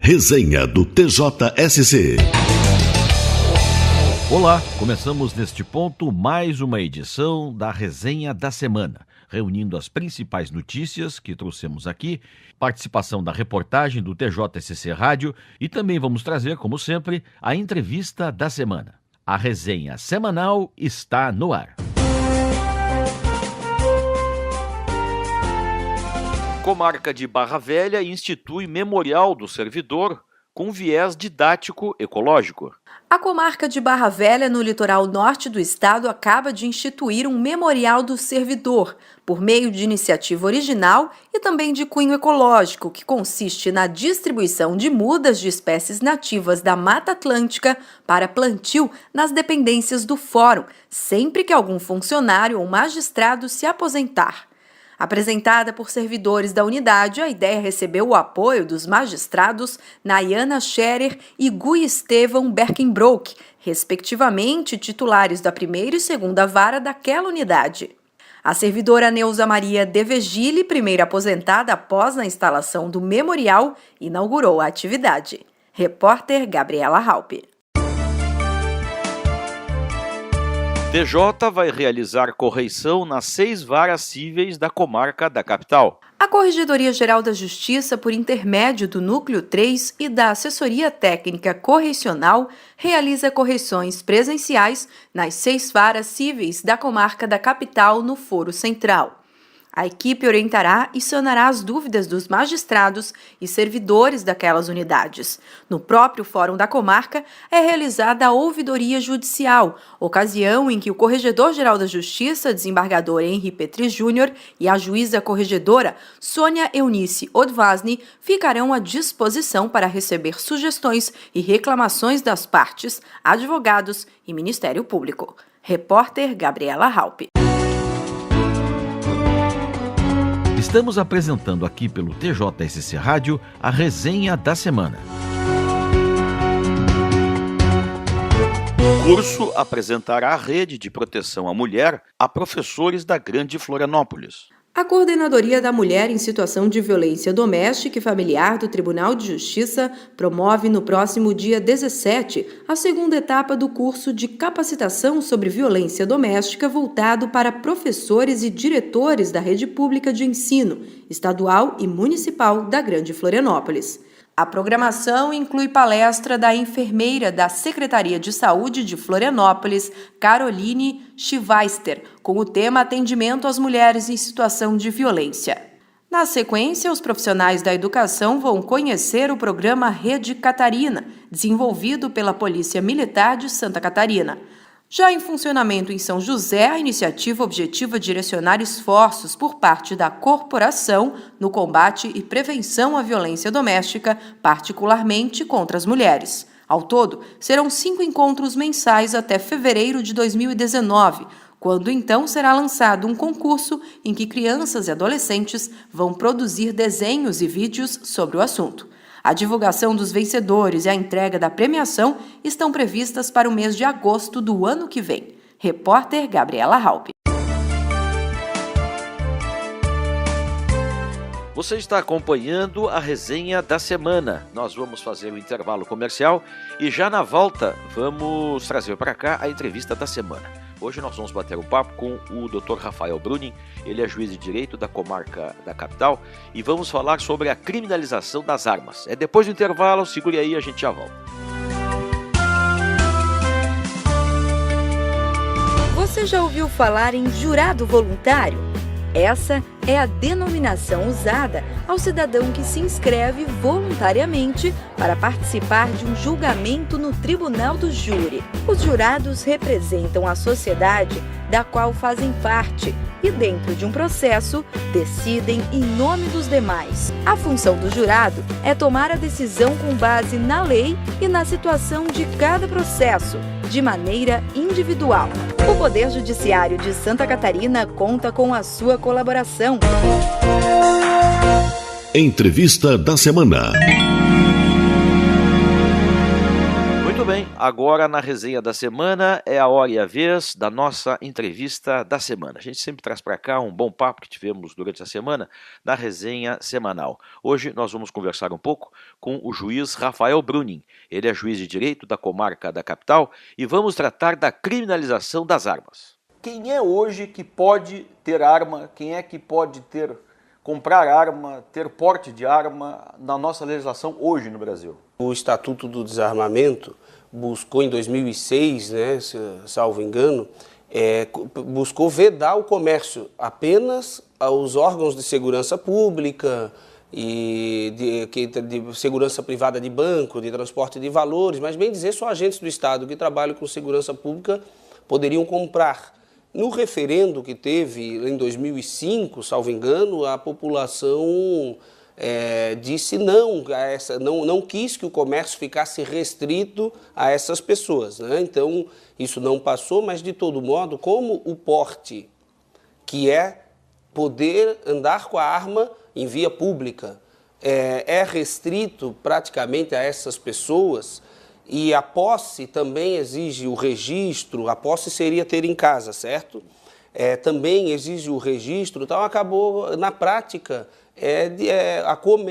Resenha do TJSC. Olá, começamos neste ponto mais uma edição da Resenha da Semana, reunindo as principais notícias que trouxemos aqui, participação da reportagem do TJSC Rádio e também vamos trazer, como sempre, a entrevista da semana. A resenha semanal está no ar. Comarca de Barra Velha institui Memorial do Servidor com viés didático ecológico. A comarca de Barra Velha, no litoral norte do estado, acaba de instituir um Memorial do Servidor, por meio de iniciativa original e também de cunho ecológico, que consiste na distribuição de mudas de espécies nativas da Mata Atlântica para plantio nas dependências do Fórum, sempre que algum funcionário ou magistrado se aposentar. Apresentada por servidores da unidade, a ideia recebeu o apoio dos magistrados Nayana Scherer e Gui Estevão Berkenbroek, respectivamente titulares da primeira e segunda vara daquela unidade. A servidora Neuza Maria De Vigile, primeira aposentada após a instalação do memorial, inaugurou a atividade. Repórter Gabriela Halpe. TJ vai realizar correição nas 6 varas cíveis da comarca da capital. A Corregedoria-Geral da Justiça, por intermédio do Núcleo 3 e da Assessoria Técnica Correcional, realiza correções presenciais nas 6 varas cíveis da comarca da capital no Foro Central. A equipe orientará e sanará as dúvidas dos magistrados e servidores daquelas unidades. No próprio Fórum da Comarca é realizada a ouvidoria judicial, ocasião em que o Corregedor-Geral da Justiça, desembargador Henri Petri Júnior, e a juíza corregedora Sônia Eunice Odvasny ficarão à disposição para receber sugestões e reclamações das partes, advogados e Ministério Público. Repórter Gabriela Halpe. Estamos apresentando aqui pelo TJSC Rádio a resenha da semana. O curso apresentará a rede de proteção à mulher a professores da Grande Florianópolis. A Coordenadoria da Mulher em Situação de Violência Doméstica e Familiar do Tribunal de Justiça promove no próximo dia 17 a segunda etapa do curso de capacitação sobre violência doméstica voltado para professores e diretores da rede pública de ensino, estadual e municipal da Grande Florianópolis. A programação inclui palestra da enfermeira da Secretaria de Saúde de Florianópolis, Caroline Schweister, com o tema Atendimento às Mulheres em Situação de Violência. Na sequência, os profissionais da educação vão conhecer o programa Rede Catarina, desenvolvido pela Polícia Militar de Santa Catarina. Já em funcionamento em São José, a iniciativa objetiva direcionar esforços por parte da corporação no combate e prevenção à violência doméstica, particularmente contra as mulheres. Ao todo, serão 5 encontros mensais até fevereiro de 2019, quando então será lançado um concurso em que crianças e adolescentes vão produzir desenhos e vídeos sobre o assunto. A divulgação dos vencedores e a entrega da premiação estão previstas para o mês de agosto do ano que vem. Repórter Gabriela Halpe. Você está acompanhando a resenha da semana. Nós vamos fazer um intervalo comercial e já na volta vamos trazer para cá a entrevista da semana. Hoje nós vamos bater um papo com o Dr. Rafael Bruning, ele é juiz de direito da comarca da capital e vamos falar sobre a criminalização das armas. É depois do intervalo, segure aí, a gente já volta. Você já ouviu falar em jurado voluntário? Essa é a denominação usada ao cidadão que se inscreve voluntariamente para participar de um julgamento no tribunal do júri. Os jurados representam a sociedade da qual fazem parte e, dentro de um processo, decidem em nome dos demais. A função do jurado é tomar a decisão com base na lei e na situação de cada processo, de maneira individual. O Poder Judiciário de Santa Catarina conta com a sua colaboração. Entrevista da semana. Muito bem, Agora, na resenha da semana, é a hora e a vez da nossa entrevista da semana. A gente sempre traz para cá um bom papo que tivemos durante a semana na resenha semanal. Hoje nós vamos conversar um pouco com o juiz Rafael Brunin. Ele é juiz de direito da comarca da capital e vamos tratar da criminalização das armas. Quem é hoje que pode ter arma? Quem é que pode comprar arma, ter porte de arma na nossa legislação hoje no Brasil? O Estatuto do Desarmamento buscou em 2006, né, salvo engano, buscou vedar o comércio apenas aos órgãos de segurança pública e de segurança privada de banco, de transporte de valores, mas bem dizer, só agentes do Estado que trabalham com segurança pública poderiam comprar. No referendo que teve em 2005, salvo engano, a população disse não quis que o comércio ficasse restrito a essas pessoas, né? Então, isso não passou, mas de todo modo, como o porte, que é poder andar com a arma em via pública, é restrito praticamente a essas pessoas, e a posse também exige o registro, a posse seria ter em casa, certo? Também exige o registro, então acabou, na prática,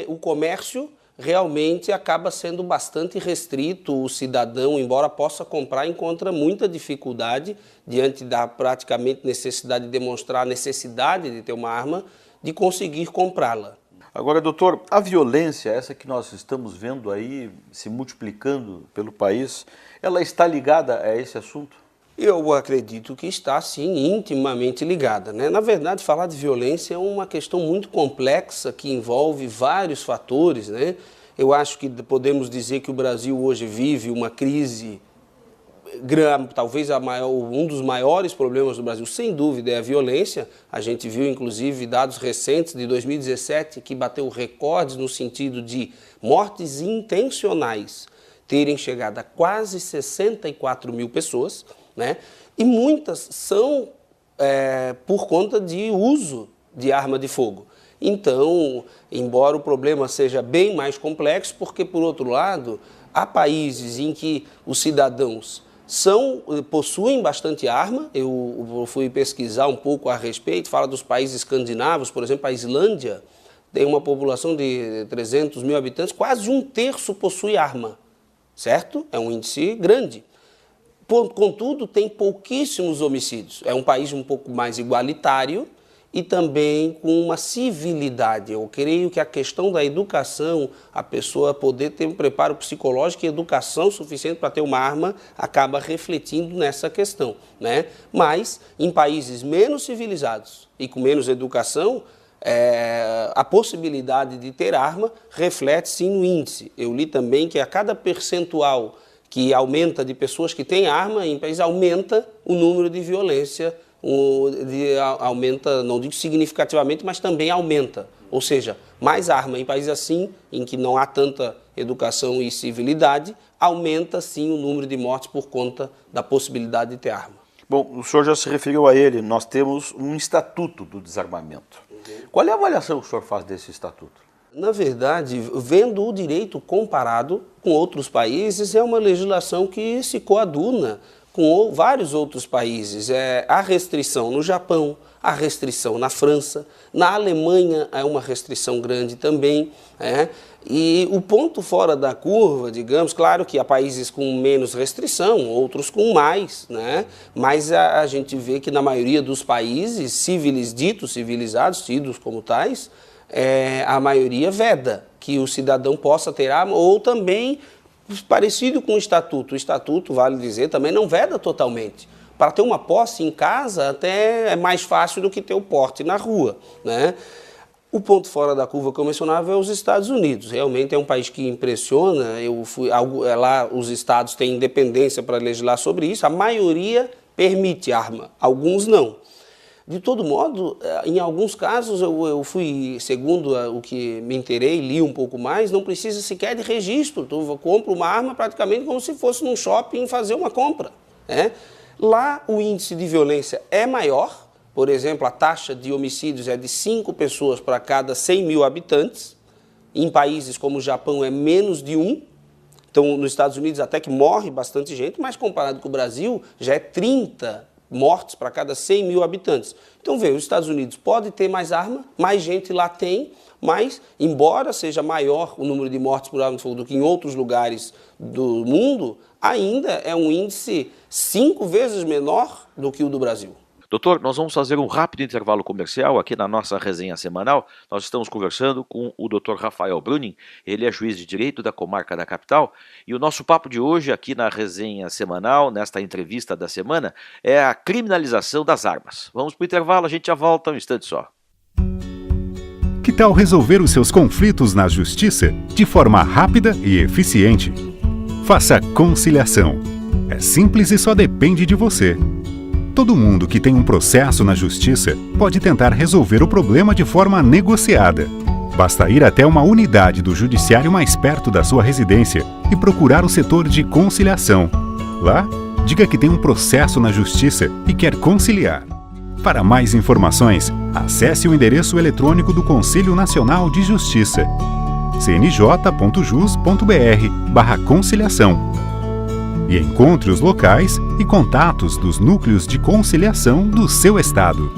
o comércio realmente acaba sendo bastante restrito. O cidadão, embora possa comprar, encontra muita dificuldade diante da praticamente necessidade de demonstrar a necessidade de ter uma arma, de conseguir comprá-la. Agora, doutor, a violência, essa que nós estamos vendo aí se multiplicando pelo país, ela está ligada a esse assunto? Eu acredito que está, sim, intimamente ligada, né? Na verdade, falar de violência é uma questão muito complexa que envolve vários fatores, né? Eu acho que podemos dizer que o Brasil hoje vive uma crise grande, talvez um dos maiores problemas do Brasil, sem dúvida, é a violência. A gente viu, inclusive, dados recentes de 2017 que bateu recordes no sentido de mortes intencionais terem chegado a quase 64 mil pessoas, né? E muitas são por conta de uso de arma de fogo. Então, embora o problema seja bem mais complexo, porque, por outro lado, há países em que os cidadãos possuem bastante arma. Eu fui pesquisar um pouco a respeito, fala dos países escandinavos, por exemplo, a Islândia tem uma população de 300 mil habitantes, quase um terço possui arma, certo? É um índice grande. Contudo, tem pouquíssimos homicídios. É um país um pouco mais igualitário e também com uma civilidade. Eu creio que a questão da educação, a pessoa poder ter um preparo psicológico e educação suficiente para ter uma arma, acaba refletindo nessa questão, né? Mas, em países menos civilizados e com menos educação, a possibilidade de ter arma reflete sim no índice. Eu li também que a cada percentual que aumenta de pessoas que têm arma em país, aumenta o número de violência, aumenta, não digo significativamente, mas também aumenta. Ou seja, mais arma em países assim, em que não há tanta educação e civilidade, aumenta sim o número de mortes por conta da possibilidade de ter arma. Bom, o senhor já se referiu a ele, nós temos um Estatuto do Desarmamento. Qual é a avaliação que o senhor faz desse Estatuto? Na verdade, vendo o direito comparado com outros países, é uma legislação que se coaduna com vários outros países. Há restrição no Japão, há restrição na França, na Alemanha há uma restrição grande também. E o ponto fora da curva, digamos, claro que há países com menos restrição, outros com mais, né? Mas a gente vê que na maioria dos países ditos civilizados, tidos como tais, a maioria veda que o cidadão possa ter arma, ou também parecido com o Estatuto. O Estatuto, vale dizer, também não veda totalmente. Para ter uma posse em casa até é mais fácil do que ter o porte na rua, né? O ponto fora da curva que eu mencionava é os Estados Unidos. Realmente é um país que impressiona. Lá os estados têm independência para legislar sobre isso. A maioria permite arma, alguns não. De todo modo, em alguns casos, eu fui, segundo o que me inteirei, li um pouco mais, não precisa sequer de registro. Tu compra uma arma praticamente como se fosse num shopping fazer uma compra, né? Lá o índice de violência é maior. Por exemplo, a taxa de homicídios é de 5 pessoas para cada 100 mil habitantes. Em países como o Japão é menos de 1. Então, nos Estados Unidos até que morre bastante gente, mas comparado com o Brasil, já é 30 mortes para cada 100 mil habitantes. Então, veja, os Estados Unidos pode ter mais arma, mais gente lá tem, mas, embora seja maior o número de mortes por arma de fogo do que em outros lugares do mundo, ainda é um índice 5 vezes menor do que o do Brasil. Doutor, nós vamos fazer um rápido intervalo comercial aqui na nossa resenha semanal. Nós estamos conversando com o Dr. Rafael Bruning, ele é juiz de direito da comarca da capital, e o nosso papo de hoje aqui na resenha semanal, nesta entrevista da semana, é a criminalização das armas. Vamos para o intervalo, a gente já volta um instante só. Que tal resolver os seus conflitos na justiça de forma rápida e eficiente? Faça conciliação. É simples e só depende de você. Todo mundo que tem um processo na justiça pode tentar resolver o problema de forma negociada. Basta ir até uma unidade do judiciário mais perto da sua residência e procurar o setor de conciliação. Lá, diga que tem um processo na justiça e quer conciliar. Para mais informações, acesse o endereço eletrônico do Conselho Nacional de Justiça, cnj.jus.br/conciliação. E encontre os locais e contatos dos núcleos de conciliação do seu estado.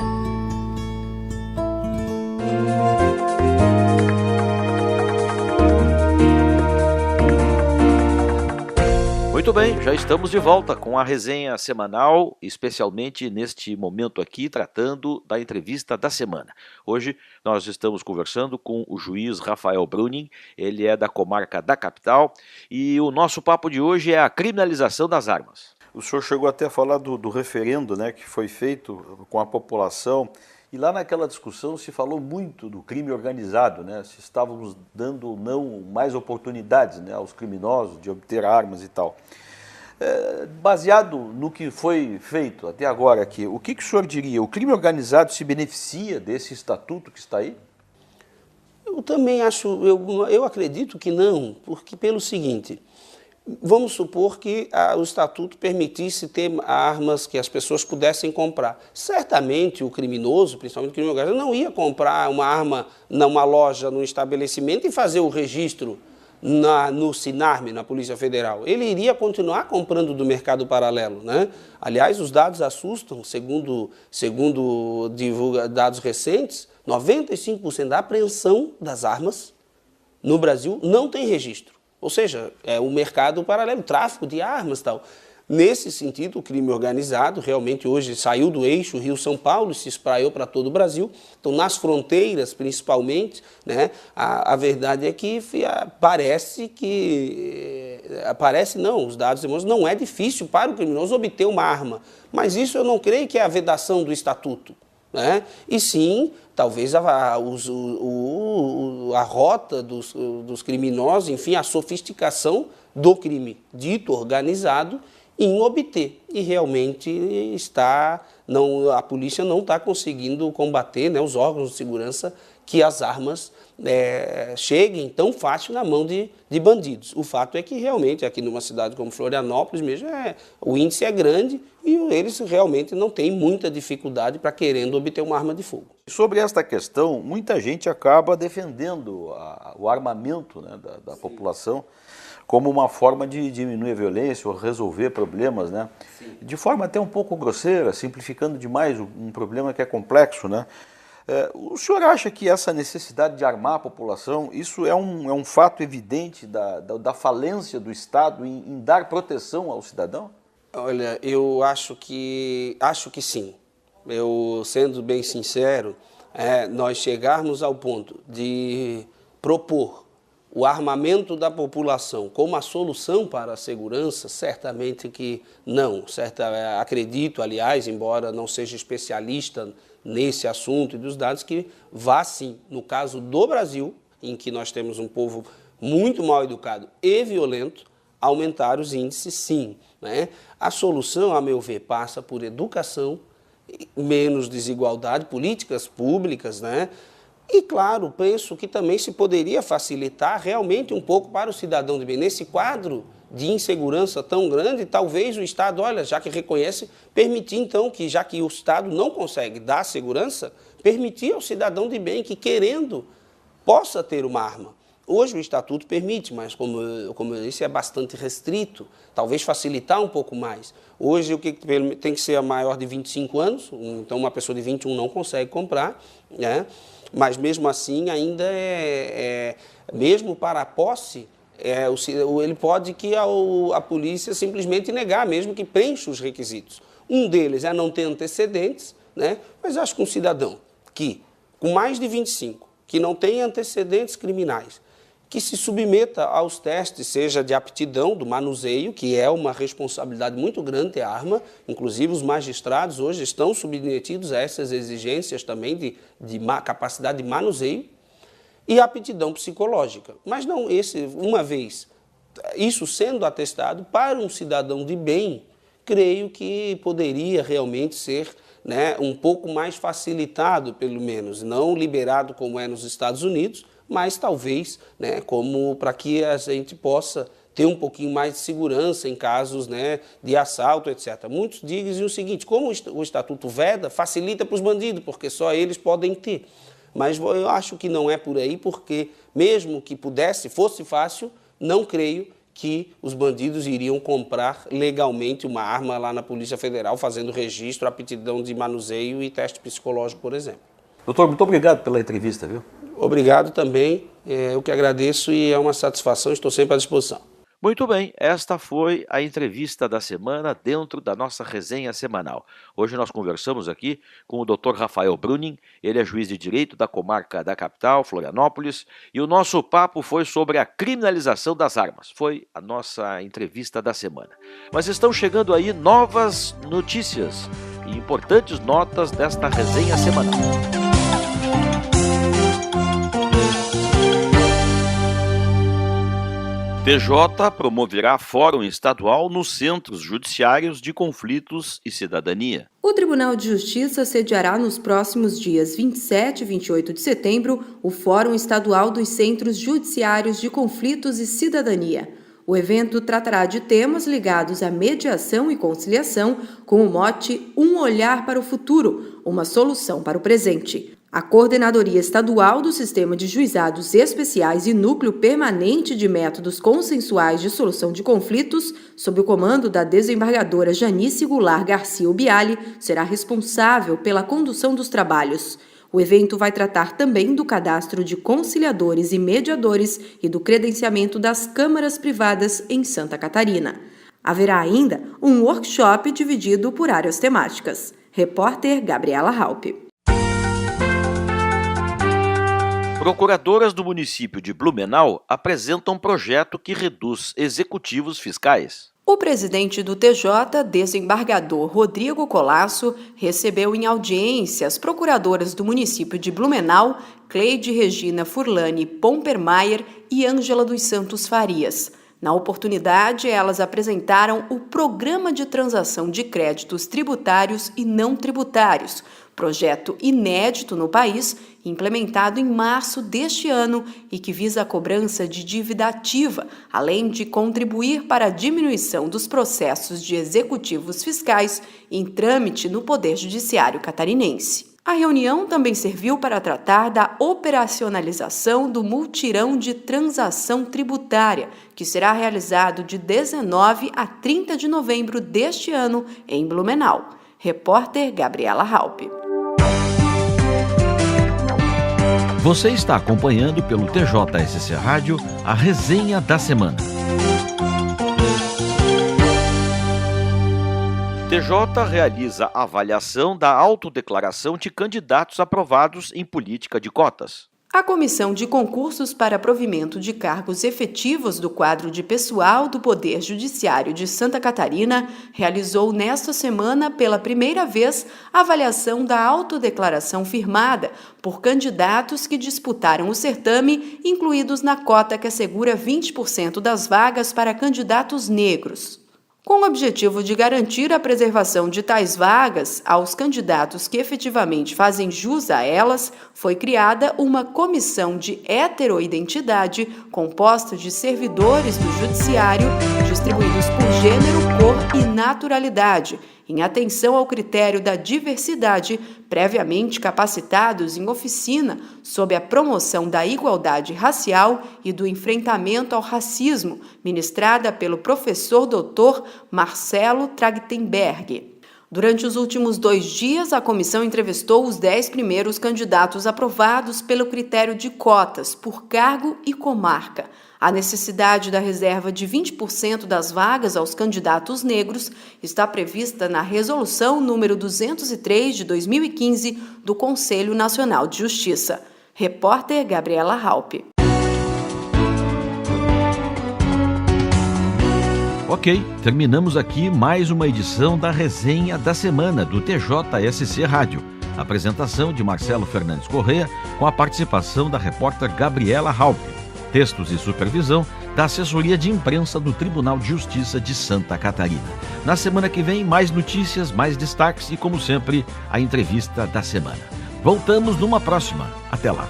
Muito bem, já estamos de volta com a resenha semanal, especialmente neste momento aqui, tratando da entrevista da semana. Hoje nós estamos conversando com o juiz Rafael Bruning, ele é da comarca da capital, e o nosso papo de hoje é a criminalização das armas. O senhor chegou até a falar do referendo, né, que foi feito com a população, e lá naquela discussão se falou muito do crime organizado, né, se estávamos dando ou não mais oportunidades, né, aos criminosos de obter armas e tal. Baseado no que foi feito até agora aqui, o que o senhor diria? O crime organizado se beneficia desse estatuto que está aí? Eu também acho, eu acredito que não, porque pelo seguinte, vamos supor que o estatuto permitisse ter armas que as pessoas pudessem comprar. Certamente o criminoso, principalmente o crime organizado, não ia comprar uma arma numa loja, num estabelecimento e fazer o registro no SINARME, na Polícia Federal. Ele iria continuar comprando do mercado paralelo, né? Aliás, os dados assustam, segundo dados recentes, 95% da apreensão das armas no Brasil não tem registro. Ou seja, é o mercado paralelo, o tráfico de armas e tal. Nesse sentido, o crime organizado realmente hoje saiu do eixo Rio-São Paulo e se espraiou para todo o Brasil. Então, nas fronteiras, principalmente, né, a verdade é que os dados demonstram, não é difícil para o criminoso obter uma arma. Mas isso eu não creio que é a vedação do estatuto, né? E sim, talvez a rota dos criminosos, enfim, a sofisticação do crime dito organizado em obter. E realmente a polícia não está conseguindo combater, né, os órgãos de segurança, que as armas cheguem tão fácil na mão de bandidos. O fato é que realmente aqui numa cidade como Florianópolis mesmo, o índice é grande e eles realmente não têm muita dificuldade para querendo obter uma arma de fogo. Sobre esta questão, muita gente acaba defendendo o armamento, né, da população como uma forma de diminuir a violência ou resolver problemas, né? De forma até um pouco grosseira, simplificando demais um problema que é complexo, né? O senhor acha que essa necessidade de armar a população, isso é um fato evidente da falência do Estado em dar proteção ao cidadão? Olha, eu acho que sim. Eu, sendo bem sincero, nós chegarmos ao ponto de propor o armamento da população como a solução para a segurança, certamente que não. Acredito, aliás, embora não seja especialista nesse assunto e dos dados, que vá sim, no caso do Brasil, em que nós temos um povo muito mal educado e violento, aumentar os índices sim, né? A solução, a meu ver, passa por educação, menos desigualdade, políticas públicas, né? E, claro, penso que também se poderia facilitar realmente um pouco para o cidadão de bem. Nesse quadro de insegurança tão grande, talvez o Estado, olha, já que reconhece, permitir então que, já que o Estado não consegue dar segurança, permitir ao cidadão de bem que, querendo, possa ter uma arma. Hoje o Estatuto permite, mas como eu disse, é bastante restrito, talvez facilitar um pouco mais. Hoje o que tem que ser maior de 25 anos, então uma pessoa de 21 não consegue comprar, né? Mas mesmo assim ainda mesmo para a posse, ele pode que a polícia simplesmente negar, mesmo que preencha os requisitos. Um deles é não ter antecedentes, né? Mas acho que um cidadão que, com mais de 25, que não tem antecedentes criminais, que se submeta aos testes, seja de aptidão, do manuseio, que é uma responsabilidade muito grande ter arma, inclusive os magistrados hoje estão submetidos a essas exigências também de capacidade de manuseio, e aptidão psicológica. Mas não, uma vez isso sendo atestado, para um cidadão de bem, creio que poderia realmente ser, né, um pouco mais facilitado, pelo menos, não liberado como é nos Estados Unidos, mas talvez, né, como para que a gente possa ter um pouquinho mais de segurança em casos, né, de assalto, etc. Muitos dizem o seguinte: como o Estatuto veda, facilita para os bandidos, porque só eles podem ter. Mas eu acho que não é por aí, porque mesmo que fosse fácil, não creio que os bandidos iriam comprar legalmente uma arma lá na Polícia Federal, fazendo registro, aptidão de manuseio e teste psicológico, por exemplo. Doutor, muito obrigado pela entrevista, viu? Obrigado também, eu que agradeço e é uma satisfação, estou sempre à disposição. Muito bem, esta foi a entrevista da semana dentro da nossa resenha semanal. Hoje nós conversamos aqui com o Dr. Rafael Bruning, ele é juiz de direito da comarca da capital, Florianópolis, e o nosso papo foi sobre a criminalização das armas. Foi a nossa entrevista da semana. Mas estão chegando aí novas notícias e importantes notas desta resenha semanal. TJ promoverá Fórum Estadual nos Centros Judiciários de Conflitos e Cidadania. O Tribunal de Justiça sediará nos próximos dias 27 e 28 de setembro o Fórum Estadual dos Centros Judiciários de Conflitos e Cidadania. O evento tratará de temas ligados à mediação e conciliação, com o mote Um Olhar para o Futuro, uma solução para o presente. A Coordenadoria Estadual do Sistema de Juizados Especiais e Núcleo Permanente de Métodos Consensuais de Solução de Conflitos, sob o comando da desembargadora Janice Goulart Garcia Ubiali, será responsável pela condução dos trabalhos. O evento vai tratar também do cadastro de conciliadores e mediadores e do credenciamento das câmaras privadas em Santa Catarina. Haverá ainda um workshop dividido por áreas temáticas. Repórter Gabriela Halpe. Procuradoras do município de Blumenau apresentam um projeto que reduz executivos fiscais. O presidente do TJ, desembargador Rodrigo Colasso, recebeu em audiência as procuradoras do município de Blumenau, Cleide Regina Furlani Pompermayer e Ângela dos Santos Farias. Na oportunidade, elas apresentaram o Programa de Transação de Créditos Tributários e Não Tributários, projeto inédito no país, implementado em março deste ano e que visa a cobrança de dívida ativa, além de contribuir para a diminuição dos processos de executivos fiscais em trâmite no Poder Judiciário catarinense. A reunião também serviu para tratar da operacionalização do Multirão de Transação Tributária, que será realizado de 19 a 30 de novembro deste ano em Blumenau. Repórter Gabriela Halpe. Você está acompanhando pelo TJSC Rádio a resenha da semana. TJ realiza avaliação da autodeclaração de candidatos aprovados em política de cotas. A Comissão de Concursos para Provimento de Cargos Efetivos do quadro de pessoal do Poder Judiciário de Santa Catarina realizou nesta semana, pela primeira vez, a avaliação da autodeclaração firmada por candidatos que disputaram o certame, incluídos na cota que assegura 20% das vagas para candidatos negros. Com o objetivo de garantir a preservação de tais vagas aos candidatos que efetivamente fazem jus a elas, foi criada uma comissão de heteroidentidade composta de servidores do Judiciário, distribuídos por gênero, cor e naturalidade, em atenção ao critério da diversidade, previamente capacitados em oficina sobre a promoção da igualdade racial e do enfrentamento ao racismo, ministrada pelo professor Dr. Marcelo Trachtenberg. Durante os últimos 2 dias, a comissão entrevistou os 10 primeiros candidatos aprovados pelo critério de cotas por cargo e comarca. A necessidade da reserva de 20% das vagas aos candidatos negros está prevista na Resolução número 203 de 2015 do Conselho Nacional de Justiça. Repórter Gabriela Raupe. Ok, terminamos aqui mais uma edição da Resenha da Semana do TJSC Rádio. Apresentação de Marcelo Fernandes Corrêa, com a participação da repórter Gabriela Raupe. Textos e supervisão da Assessoria de Imprensa do Tribunal de Justiça de Santa Catarina. Na semana que vem, mais notícias, mais destaques e, como sempre, a entrevista da semana. Voltamos numa próxima. Até lá.